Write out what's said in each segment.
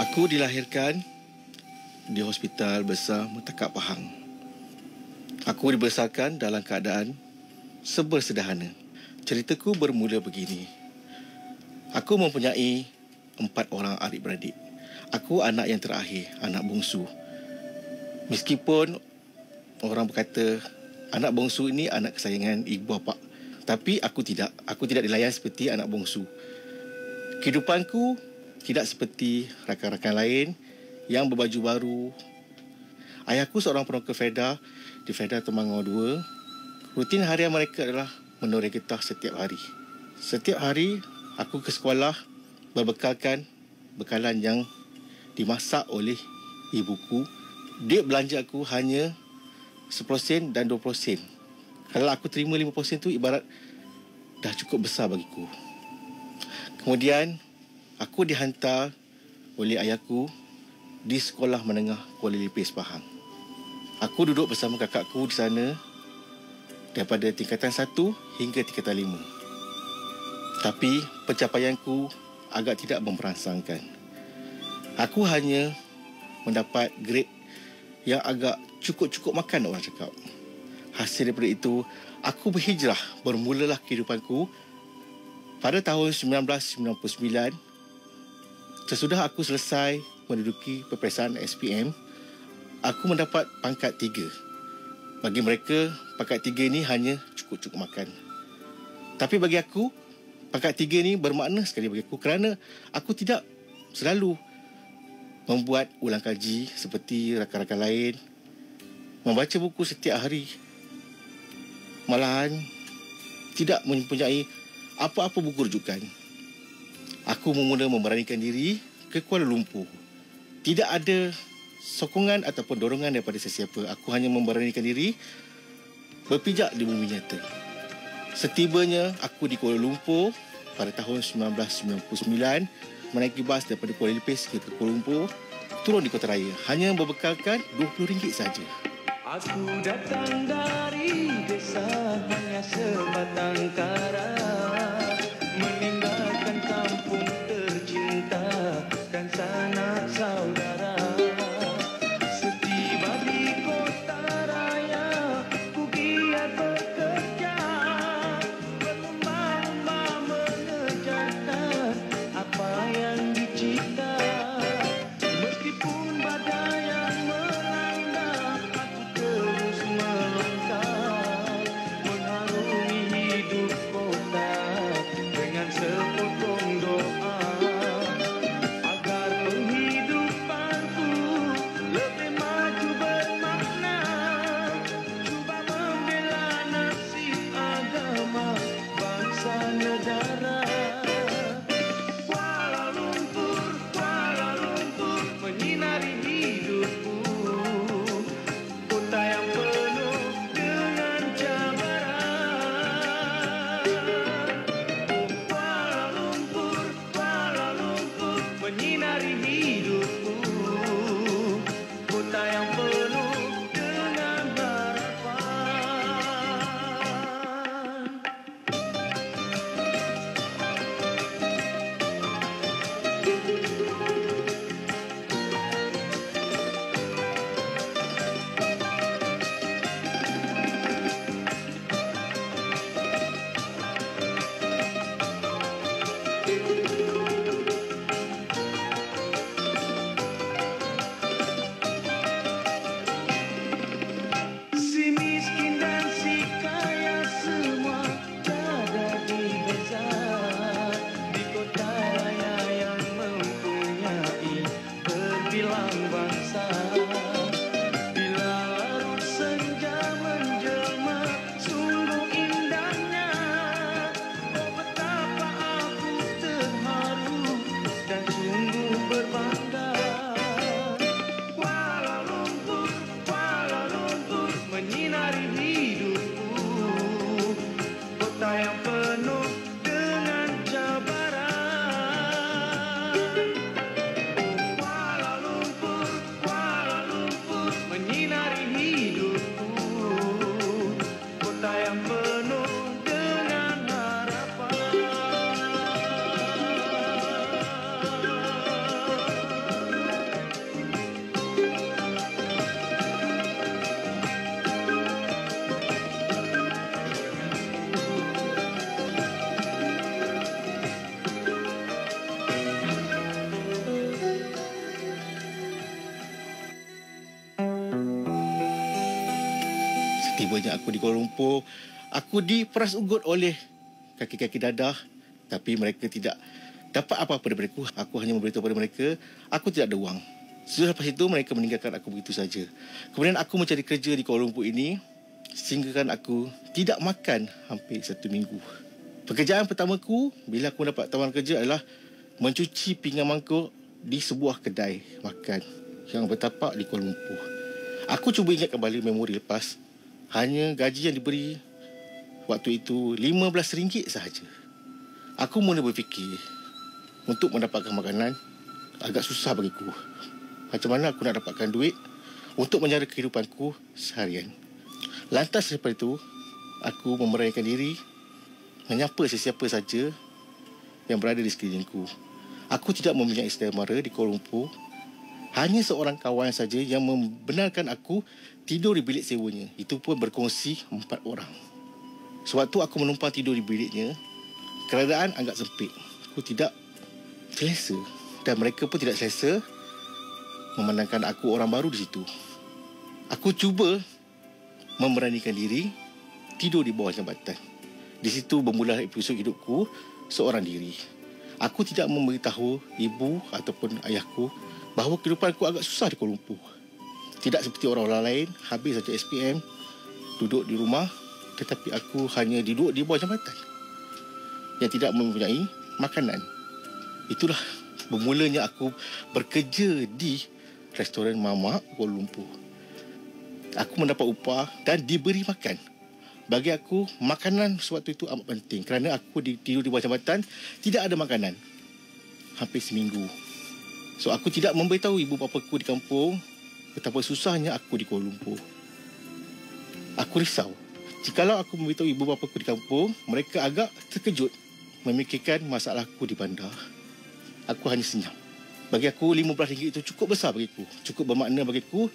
Aku dilahirkan di Hospital Besar Murtakat Pahang. Aku dibesarkan dalam keadaan serba sederhana. Ceritaku bermula begini. Aku mempunyai 4 orang adik-beradik. Aku anak yang terakhir, anak bongsu. Meskipun orang berkata anak bongsu ini anak kesayangan ibu bapa, tapi aku tidak. Aku tidak dilayan seperti anak bongsu. Kehidupanku tidak seperti rakan-rakan lain yang berbaju baru. Ayahku seorang peroka Feda di Feda Temanggor 2. Rutin harian mereka adalah menoreh getah setiap hari. Setiap hari aku ke sekolah berbekalkan bekalan yang dimasak oleh ibuku. Dia belanja aku hanya 10 sen dan 20 sen. Kalau aku terima 50 sen tu ibarat dah cukup besar bagiku. Kemudian aku dihantar oleh ayahku di sekolah menengah Kuala Lipis Pahang. Aku duduk bersama kakakku di sana daripada tingkatan 1 hingga tingkatan 5. Tapi pencapaianku agak tidak memperangsangkan. Aku hanya mendapat grade yang agak cukup-cukup makan, orang cakap. Hasil daripada itu, aku berhijrah. Bermulalah kehidupanku pada tahun 1999. Sesudah aku selesai menduduki peperiksaan SPM, aku mendapat pangkat 3. Bagi mereka, pangkat 3 ini hanya cukup-cukup makan. Tapi bagi aku, pangkat 3 ini bermakna sekali bagi aku kerana aku tidak selalu membuat ulang kaji seperti rakan-rakan lain, membaca buku setiap hari. Malahan tidak mempunyai apa-apa buku rujukan. Aku memula memberanikan diri ke Kuala Lumpur. Tidak ada sokongan ataupun dorongan daripada sesiapa. Aku hanya memberanikan diri berpijak di bumi nyata. Setibanya aku di Kuala Lumpur pada tahun 1999, menaiki bas daripada Kuala Lipis ke Kuala Lumpur, turun di Kota Raya, hanya berbekalkan RM20 saja. Aku datang dari desa hanya sebatang kara, meninggalkan kampung tercinta dan sanak saudara. Setiba di kota raya, ku giat bekerja, berlomba-lomba mengerjakan apa yang dicipta. Meskipun badai yang melanda, aku terus melangkah, mengharungi hidup kota dengan sepotong doa, agar penghidupanku lebih maju bermakna. Cuba membela nasib agama, bangsa negara. Kuala Lumpur, Kuala Lumpur, menyinari hidupku, kota yang penuh dengan cabaran. Kuala Lumpur, Kuala Lumpur, menyinari hidupku, kota yang penuh dengan harapan. Si miskin dan si kaya semua tiada dibeza di kota raya yang mempunyai berbilang bangsa. Bila larut senja menjelma, sungguh indahnya. Oh betapa aku terharu dan sungguh berbangga. Kuala Lumpur, Kuala Lumpur, menyinari hidupku, kota yang penuh dengan cabaran. Kuala Lumpur, Kuala Lumpur, menyinari hidupku, kota yang penuh dengan harapan. Tibanya aku di Kuala Lumpur, aku diperas ugut oleh kaki-kaki dadah, tapi mereka tidak dapat apa-apa daripada aku. Aku hanya memberitahu kepada mereka, aku tidak ada wang. Selepas itu, mereka meninggalkan aku begitu saja. Kemudian aku mencari kerja di Kuala Lumpur ini, sehinggakan aku tidak makan hampir 1 minggu. Pekerjaan pertamaku bila aku mendapat tawaran kerja adalah mencuci pinggan mangkuk di sebuah kedai makan yang bertapak di Kuala Lumpur. Aku cuba ingat kembali memori lepas. Hanya gaji yang diberi waktu itu RM15 sahaja. Aku mula berfikir, untuk mendapatkan makanan agak susah bagiku. Macam mana aku nak dapatkan duit untuk menjara kehidupanku seharian. Lantas selepas itu, aku memberanikan diri menyapa sesiapa saja yang berada di sekelilingku. Aku tidak mempunyai saudara mara di Kuala Lumpur. Hanya seorang kawan saja yang membenarkan aku tidur di bilik sewanya. Itu pun berkongsi 4 orang. Sewaktu aku menumpang tidur di biliknya, keadaan agak sempit. Aku tidak selesa dan mereka pun tidak selesa memandangkan aku orang baru di situ. Aku cuba memberanikan diri tidur di bawah jambatan. Di situ bermula episod hidupku seorang diri. Aku tidak memberitahu ibu ataupun ayahku bahawa kehidupanku agak susah di Kuala Lumpur. Tidak seperti orang-orang lain, habis saja SPM, duduk di rumah, tetapi aku hanya duduk di bawah jambatan yang tidak mempunyai makanan. Itulah bermulanya aku bekerja di restoran mamak Kuala Lumpur. Aku mendapat upah dan diberi makan. Bagi aku, makanan sewaktu itu amat penting kerana aku tidur di bawah jambatan, tidak ada makanan hampir seminggu. So, aku tidak memberitahu ibu bapaku di kampung betapa susahnya aku di Kuala Lumpur. Aku risau. Jikalau aku memberitahu ibu bapaku di kampung, mereka agak terkejut memikirkan masalahku di bandar. Aku hanya senyap. Bagi aku, RM15 itu cukup besar bagiku. Cukup bermakna bagiku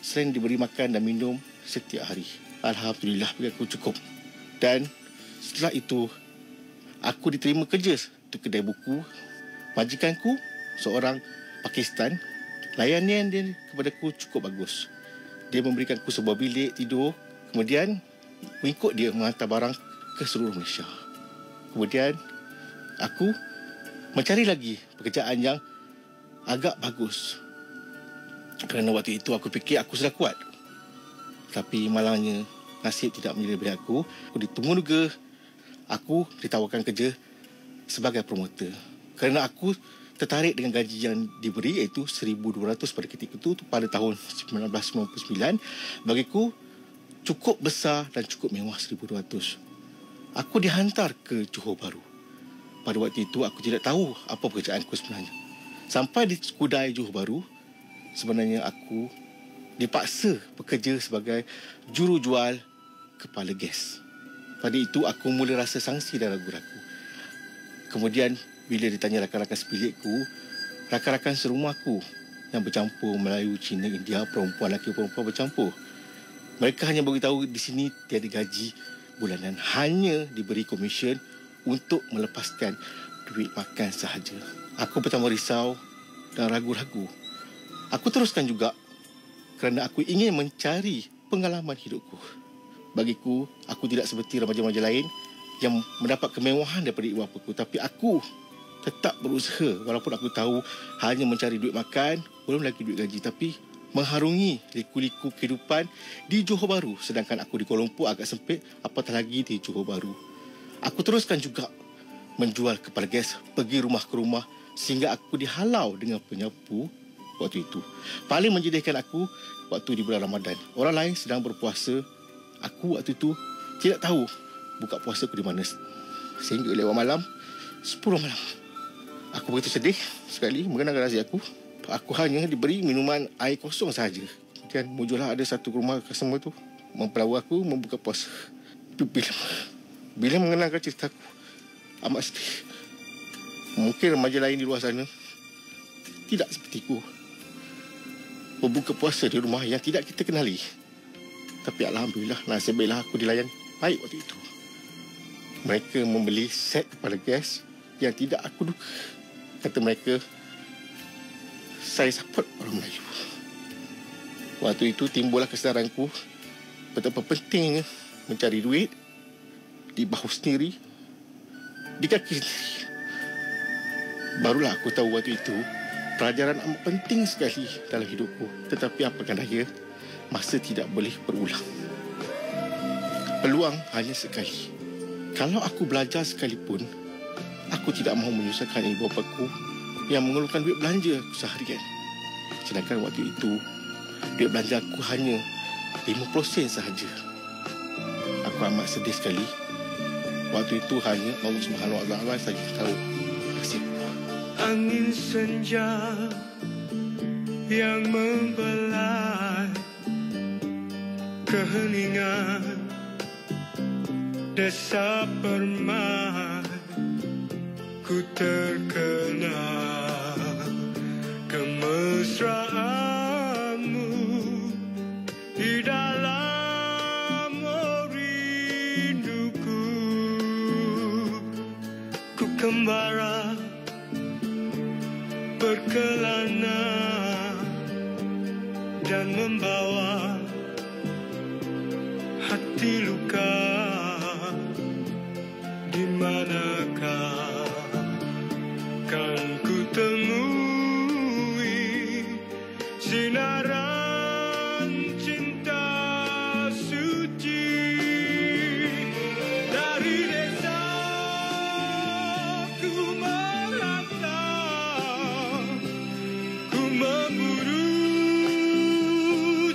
selain diberi makan dan minum setiap hari. Alhamdulillah, bagi aku cukup. Dan setelah itu, aku diterima kerja di kedai buku. Majikanku, seorang Pakistan, layanan dia kepadaku cukup bagus. Dia memberikan aku sebuah bilik tidur. Kemudian, mengikut dia menghantar barang ke seluruh Malaysia. Kemudian, aku mencari lagi pekerjaan yang agak bagus. Kerana waktu itu aku fikir aku sudah kuat. Tapi malangnya nasib tidak menjadi bagi aku. Aku ditunggu-tunggu. Aku ditawarkan kerja sebagai promoter. Kerana aku tertarik dengan gaji yang diberi, iaitu RM1,200 pada ketika itu pada tahun 1999. Bagiku cukup besar dan cukup mewah RM1,200. Aku dihantar ke Johor Bahru. Pada waktu itu aku tidak tahu apa pekerjaanku sebenarnya. Sampai di Skudai Johor Bahru, sebenarnya aku dipaksa bekerja sebagai jurujual kepala gas. Pada itu aku mula rasa sangsi dan ragu-ragu. Kemudian bila ditanya rakan-rakan sebilikku, rakan-rakan serumahku yang bercampur Melayu, Cina, India, perempuan, lelaki, perempuan bercampur, mereka hanya beritahu di sini tiada gaji bulanan, hanya diberi komisen untuk melepaskan duit makan sahaja. Aku pertama risau dan ragu-ragu. Aku teruskan juga kerana aku ingin mencari pengalaman hidupku. Bagiku, aku tidak seperti remaja-remaja lain yang mendapat kemewahan daripada ibu bapaku. Tapi aku tetap berusaha walaupun aku tahu hanya mencari duit makan, belum lagi duit gaji. Tapi mengharungi liku-liku kehidupan di Johor Bahru. Sedangkan aku di Kuala Lumpur agak sempit, apatah lagi di Johor Bahru. Aku teruskan juga menjual kepala gas, pergi rumah ke rumah sehingga aku dihalau dengan penyapu waktu itu. Paling menjadikan aku waktu di bulan Ramadan. Orang lain sedang berpuasa. Aku waktu itu tidak tahu buka puasa aku di mana. Sehingga lewat malam, 10 malam. Aku begitu sedih sekali mengenang rahsia aku. Aku hanya diberi minuman air kosong sahaja. Kemudian muncullah ada satu rumah customer tu mempelawa aku membuka puasa. Bila mengenangkan cerita aku, amat sedih. Mungkin remaja lain di luar sana tidak sepertiku, berbuka puasa di rumah yang tidak kita kenali. Tapi Alhamdulillah, nasib baiklah aku dilayan baik waktu itu. Mereka membeli set kepala gas yang tidak aku duga. Kata mereka, saya support orang Melayu. Waktu itu timbullah kesedaranku betapa pentingnya mencari duit di bahu sendiri, di kaki sendiri. Barulah aku tahu waktu itu pelajaran amat penting sekali dalam hidupku. Tetapi apakah daya, masa tidak boleh berulang. Peluang hanya sekali. Kalau aku belajar sekalipun, aku tidak mahu menyusahkan ibu bapaku yang mengeluarkan duit belanja aku seharian. Sedangkan waktu itu, duit belanja aku hanya 50 sen sahaja. Aku amat sedih sekali. Waktu itu hanya Allah Subhanahu Wa Taala saja tahu nasibku. Angin senja yang membelai keheningan desa permai, ku terkenal kemesraanmu di dalam rinduku. Ku kembara berkelana dan membawa hati luka. Di manakah kan ku temui sinaran cinta suci dari desa ku merantau, ku memburu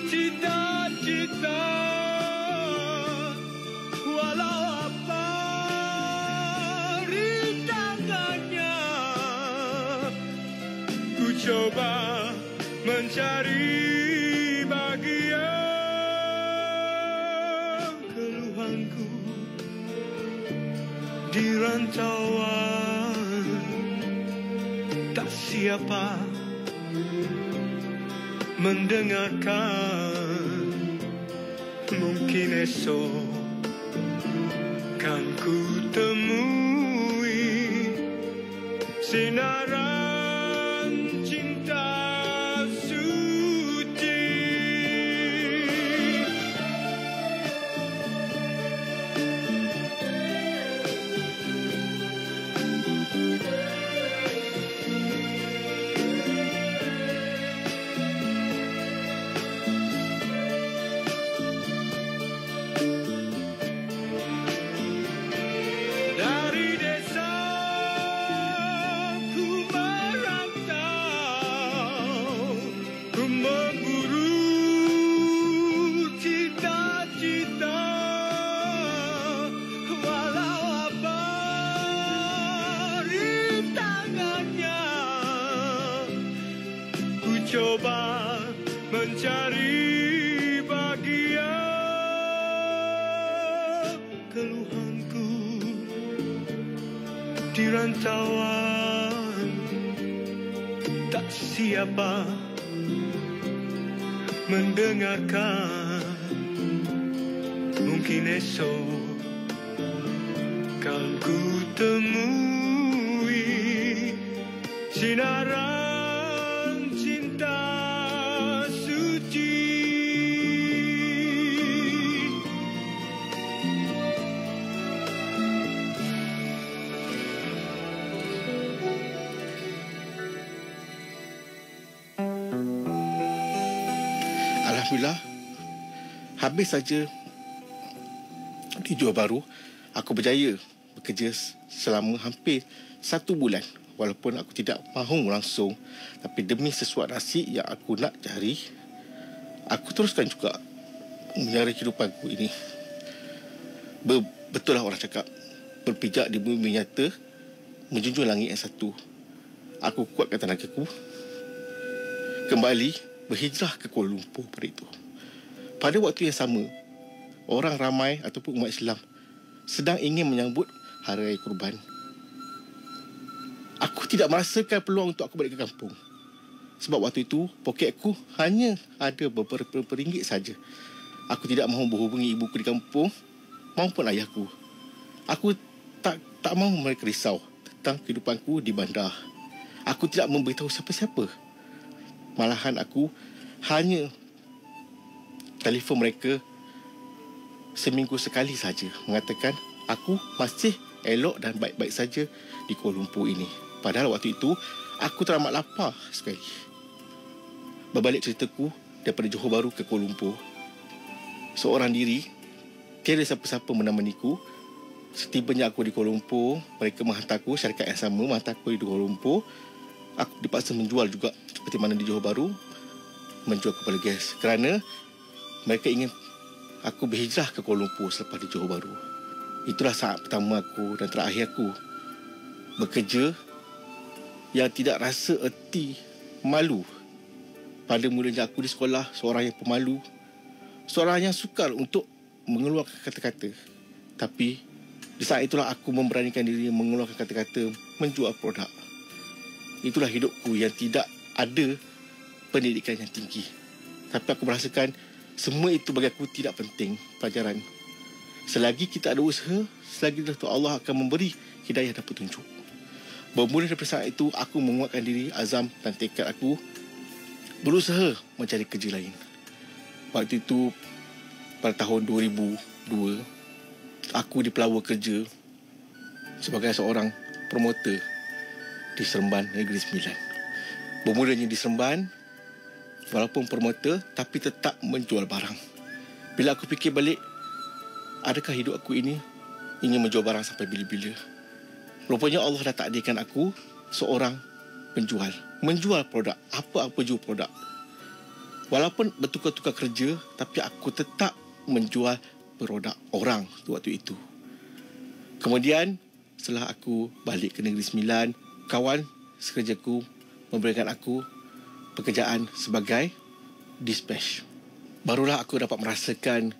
cita-cita. Walau apa rintangannya, ku coba mencari bahagia. Keluhanku di rantauan, tak siapa mendengarkan. Mungkin esok kan ku temui sinaran cinta suci. Dari desa ku merantau, ku memburu cita-cita. Walau apa rintangannya, ku coba mencari bahagia. Keluhanku di rantauan, tak siapa mendengarkan. Mungkin esok kan ku temui sinaran cinta suci. Alhamdulillah, habis saja di Johor Bahru, aku berjaya bekerja selama hampir 1 bulan. Walaupun aku tidak mahu langsung, tapi demi sesuatu nasib yang aku nak cari, aku teruskan juga menyara kehidupanku ini. Betul lah orang cakap, berpijak di bumi nyata, menjunjung langit yang satu. Aku kuatkan tenagaku, kembali berhijrah ke Kuala Lumpur pada itu. Pada waktu yang sama, orang ramai ataupun umat Islam sedang ingin menyambut Hari Raya Kurban. Aku tidak merasakan peluang untuk aku balik ke kampung. Sebab waktu itu, poket aku hanya ada beberapa ringgit saja. Aku tidak mahu berhubungi ibuku di kampung maupun ayahku. Aku tak mahu mereka risau tentang kehidupanku di bandar. Aku tidak memberitahu siapa-siapa. Malahan aku hanya telefon mereka seminggu sekali saja mengatakan aku masih elok dan baik-baik saja di Kuala Lumpur ini. Padahal waktu itu aku teramat lapar sekali. Berbalik ceritaku daripada Johor Bahru ke Kuala Lumpur, seorang diri, tiada siapa-siapa menemaniku. Setibanya aku di Kuala Lumpur, mereka menghantarku, syarikat yang sama menghantarku di Kuala Lumpur. Aku dipaksa menjual juga seperti mana di Johor Bahru, menjual kepala gas kerana mereka ingin aku berhijrah ke Kuala Lumpur selepas di Johor Bahru. Itulah saat pertama aku dan terakhir aku bekerja yang tidak rasa erti malu. Pada mulanya aku di sekolah seorang yang pemalu, seorang yang sukar untuk mengeluarkan kata-kata. Tapi di saat itulah aku memberanikan diri mengeluarkan kata-kata, menjual produk. Itulah hidupku yang tidak ada pendidikan yang tinggi. Tapi aku merasakan semua itu bagi aku tidak penting pelajaran. Selagi kita ada usaha, selagi Allah akan memberi hidayah dan petunjuk. Bermula daripada saat itu, aku menguatkan diri, azam dan tekad aku berusaha mencari kerja lain. Waktu itu, pada tahun 2002, aku dipelawa kerja sebagai seorang promoter di Seremban Negeri Sembilan. Bermulanya di Seremban, walaupun promoter, tapi tetap menjual barang. Bila aku fikir balik, adakah hidup aku ini ingin menjual barang sampai bila-bila? Rupanya Allah dah takdirkan aku seorang penjual. Menjual produk, apa-apa jua produk. Walaupun bertukar-tukar kerja, tapi aku tetap menjual produk orang waktu itu. Kemudian, setelah aku balik ke Negeri Sembilan, kawan sekerjaku memberikan aku pekerjaan sebagai dispatch. Barulah aku dapat merasakan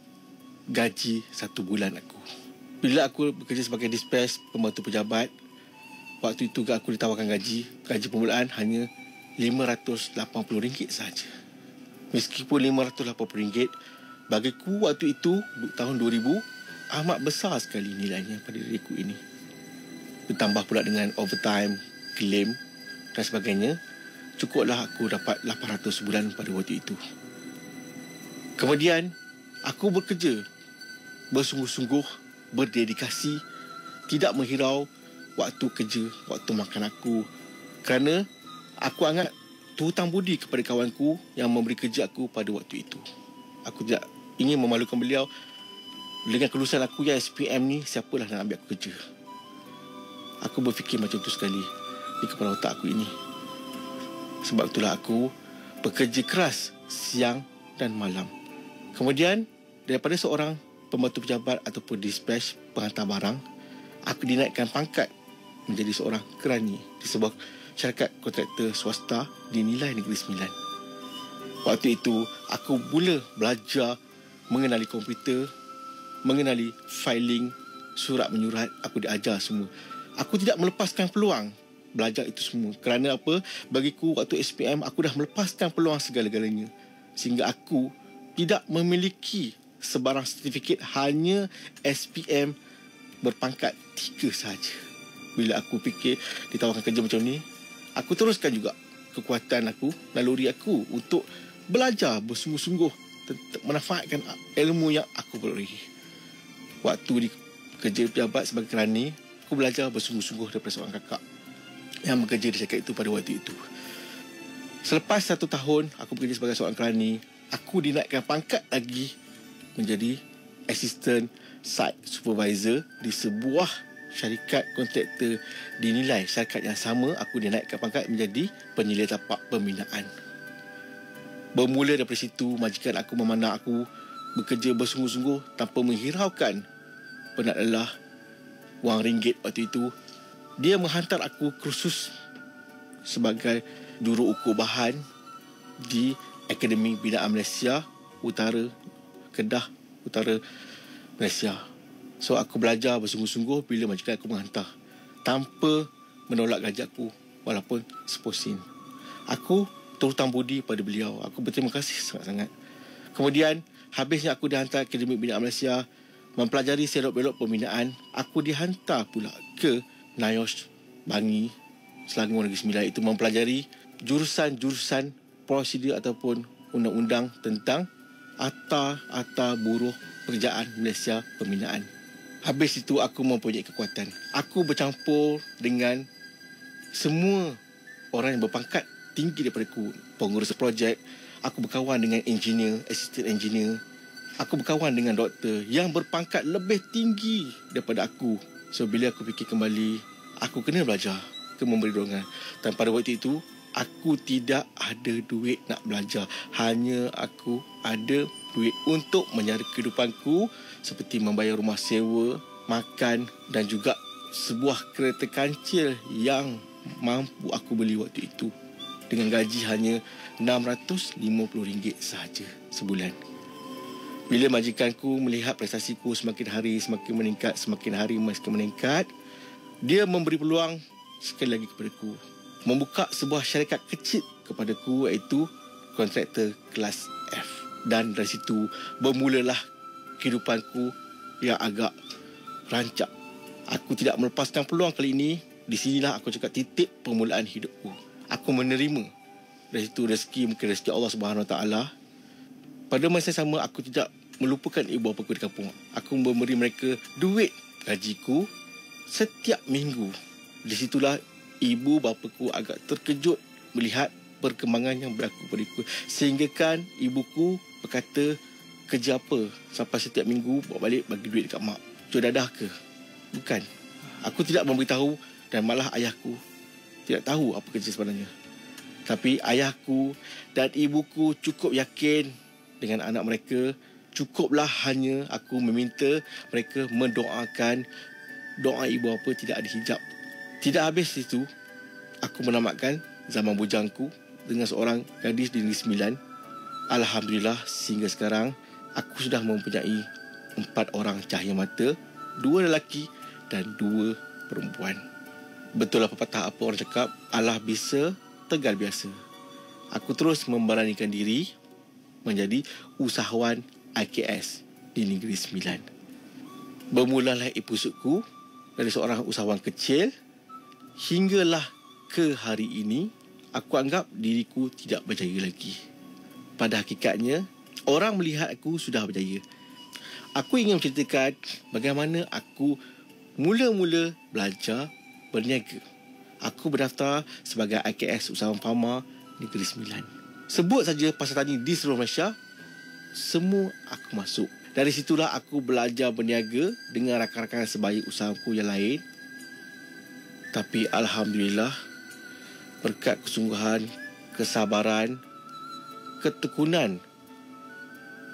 gaji 1 bulan aku. Bila aku bekerja sebagai dispatch, pembantu pejabat, waktu itu aku ditawarkan gaji permulaan hanya RM580 saja. Meskipun RM580, bagiku waktu itu, tahun 2000, amat besar sekali nilainya pada diriku ini. Ditambah pula dengan overtime, claim dan sebagainya, cukuplah aku dapat 800 sebulan pada waktu itu. Kemudian, aku bekerja bersungguh-sungguh, berdedikasi, tidak menghirau waktu kerja, waktu makan aku. Kerana aku anggap hutang budi kepada kawanku yang memberi kerja aku pada waktu itu. Aku tidak ingin memalukan beliau. Dengan kelulusan aku yang SPM ni, siapalah nak ambil aku kerja? Aku berfikir macam tu sekali di kepala otak aku ini. Sebab itulah aku bekerja keras siang dan malam. Kemudian, daripada seorang pembantu pejabat ataupun dispatch penghantar barang, aku dinaikkan pangkat menjadi seorang kerani di sebuah syarikat kontraktor swasta di Nilai Negeri Sembilan. Waktu itu, aku mula belajar mengenali komputer, mengenali filing, surat menyurat, aku diajar semua. Aku tidak melepaskan peluang belajar itu semua. Kerana apa? Bagiku waktu SPM, aku dah melepaskan peluang segala-galanya. Sehingga aku tidak memiliki sebarang sertifikat, hanya SPM berpangkat 3 saja. Bila aku fikir ditawarkan kerja macam ni, aku teruskan juga kekuatan aku, naluri aku untuk belajar bersungguh-sungguh, memanfaatkan ilmu yang aku perolehi. Waktu di kerja pejabat sebagai kerani, aku belajar bersungguh-sungguh daripada seorang kakak yang bekerja di syarikat itu pada waktu itu. Selepas 1 tahun aku bekerja sebagai seorang kerani, aku dinaikkan pangkat lagi menjadi assistant site supervisor di sebuah syarikat kontraktor dinilai. Syarikat yang sama, aku dinaikkan pangkat menjadi penilai tapak pembinaan. Bermula daripada situ, majikan aku memandang aku bekerja bersungguh-sungguh tanpa menghiraukan penat lelah, wang ringgit waktu itu. Dia menghantar aku kursus sebagai juruukur bahan di Akademi Binaan Malaysia Utara, Kedah Utara, Malaysia. So aku belajar bersungguh-sungguh bila majikan aku menghantar tanpa menolak gaji aku walaupun seposin. Aku terhutang budi pada beliau. Aku berterima kasih sangat-sangat. Kemudian habisnya aku dihantar Akademi Binaan Malaysia mempelajari selok-belok pembinaan, aku dihantar pula ke NIOSH Bangi Selangor Negeri Sembilan, itu mempelajari jurusan-jurusan prosedur ataupun undang-undang tentang Atau Buruh Pekerjaan Malaysia Pembinaan. Habis itu aku mempunyai kekuatan. Aku bercampur dengan semua orang yang berpangkat tinggi daripada aku. Pengurus projek, aku berkawan dengan engineer, assistant engineer. Aku berkawan dengan doktor yang berpangkat lebih tinggi daripada aku. So bila aku fikir kembali, aku kena belajar, kena memberi dorongan. Dan pada waktu itu, aku tidak ada duit nak belajar. Hanya aku ada duit untuk menyara kehidupanku, seperti membayar rumah sewa, makan dan juga sebuah kereta kancil yang mampu aku beli waktu itu dengan gaji hanya RM650 sahaja sebulan. Bila majikanku melihat prestasiku semakin hari semakin meningkat, semakin hari semakin meningkat, dia memberi peluang sekali lagi kepadaku, membuka sebuah syarikat kecil kepadaku, iaitu kontraktor kelas F. Dan dari situ bermulalah kehidupanku yang agak rancak. Aku tidak melepaskan peluang kali ini. Di sinilah aku cakap titik permulaan hidupku. Aku menerima dari situ rezeki, mungkin rezeki Allah Subhanahu Wa Taala. Pada masa yang sama, aku tidak melupakan ibu bapaku di kampung. Aku memberi mereka duit gajiku setiap minggu. Di situlah ibu bapaku agak terkejut melihat perkembangan yang berlaku padaku. Sehingga kan ibuku berkata, kerja apa sampai setiap minggu bawa balik bagi duit dekat mak? Curi dadah ke? Bukan. Aku tidak memberitahu dan malah ayahku tidak tahu apa kerja sebenarnya. Tapi ayahku dan ibuku cukup yakin dengan anak mereka. Cukuplah hanya aku meminta mereka mendoakan. Doa ibu bapa tidak ada hijab. Tidak habis itu, aku menamatkan zaman bujangku dengan seorang gadis di Negeri Sembilan. Alhamdulillah, sehingga sekarang aku sudah mempunyai 4 orang cahaya mata, 2 lelaki dan 2 perempuan. Betul lah pepatah apa orang cakap, Allah bisa, tegal biasa. Aku terus memberanikan diri menjadi usahawan IKS di Negeri Sembilan. Bermulalah episodku dari seorang usahawan kecil hinggalah ke hari ini. Aku anggap diriku tidak berjaya lagi. Pada hakikatnya, orang melihat aku sudah berjaya. Aku ingin menceritakan bagaimana aku mula-mula belajar berniaga. Aku berdaftar sebagai IKS Usahawan Pharma Negeri Sembilan. Sebut saja pasar tani di seluruh Malaysia, semua aku masuk. Dari situlah aku belajar berniaga dengan rakan-rakan sebaya usahaku yang lain. Tapi Alhamdulillah, berkat kesungguhan, kesabaran, ketekunan,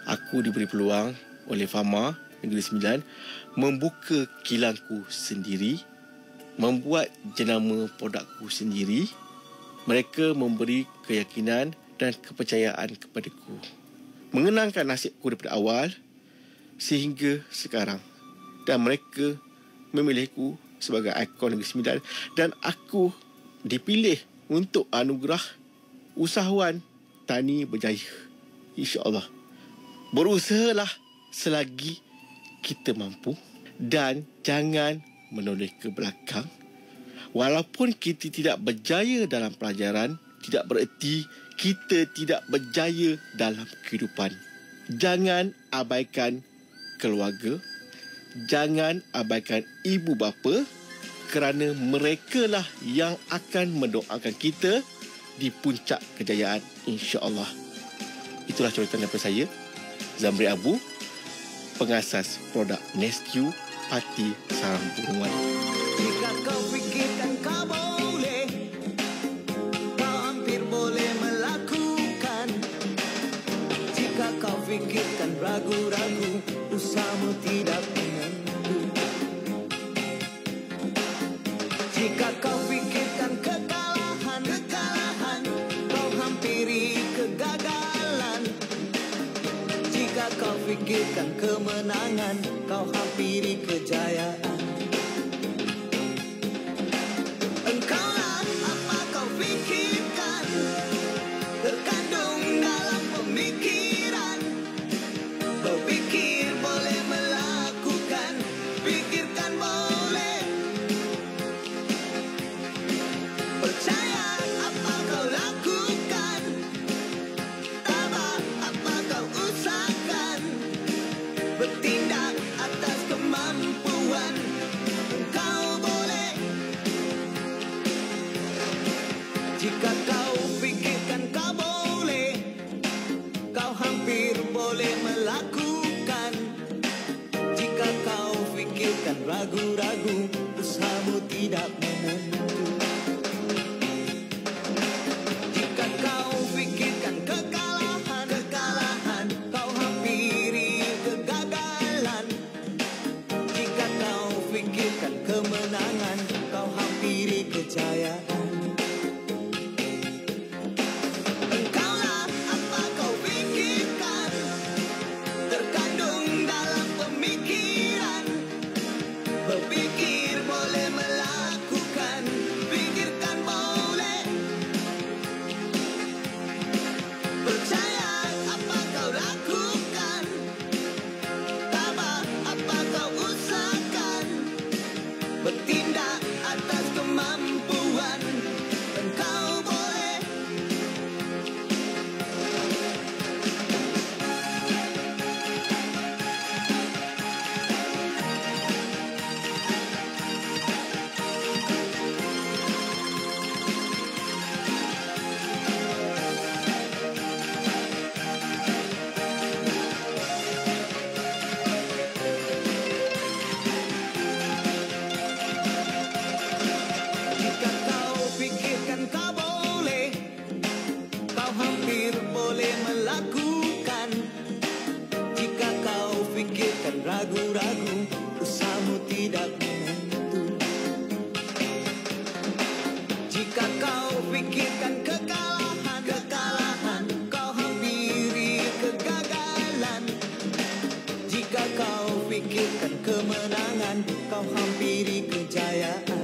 aku diberi peluang oleh Pharma Negeri Sembilan membuka kilangku sendiri, membuat jenama produkku sendiri. Mereka memberi keyakinan dan kepercayaan kepadaku, mengenangkan nasibku daripada awal sehingga sekarang. Dan mereka memilihku sebagai ikon Negeri Sembilan, dan aku dipilih untuk anugerah usahawan tani berjaya. InsyaAllah. Berusahalah selagi kita mampu dan jangan menoleh ke belakang. Walaupun kita tidak berjaya dalam pelajaran, tidak bererti kita tidak berjaya dalam kehidupan. Jangan abaikan keluarga. Jangan abaikan ibu bapa, kerana merekalah yang akan mendoakan kita di puncak kejayaan, insya-Allah. Itulah coretan daripada saya, Zamri Abu, pengasas produk Nestiu Pati Sarang Burungan. Jika kau fikirkan kau boleh, kau hampir boleh melakukan. Jika kau fikirkan ragu-ragu, usahamu tidak menentu. Jika kau fikirkan kekalahan, kau hampiri kegagalan. Jika kau fikirkan kemenangan, kau hampiri kejayaan. Engkaulah apa kau fikirkan, terkandung dalam pemikiran. Berpikir boleh melakukan, pikirkan boleh. Percaya apa kau lakukan, tabah apa kau usahakan. ragu-ragu, usahamu tidak menentu. Jika kau pikirkan kekalahan, kau hampiri kegagalan. Jika kau pikirkan kemenangan, kau hampiri kejayaan. Berpikir boleh melakukan, pikirkan boleh. Percaya apa kau lakukan, tabah apa kau usahakan. Bertindak atas kemampuan, engkau boleh. Kau boleh, kau hampir boleh melakukan. Jika kau fikirkan ragu-ragu, usahamu tidak menentu. Jika kau fikirkan kekalahan, kau hampiri kegagalan. Jika kau fikirkan kemenangan, kau hampiri kejayaan.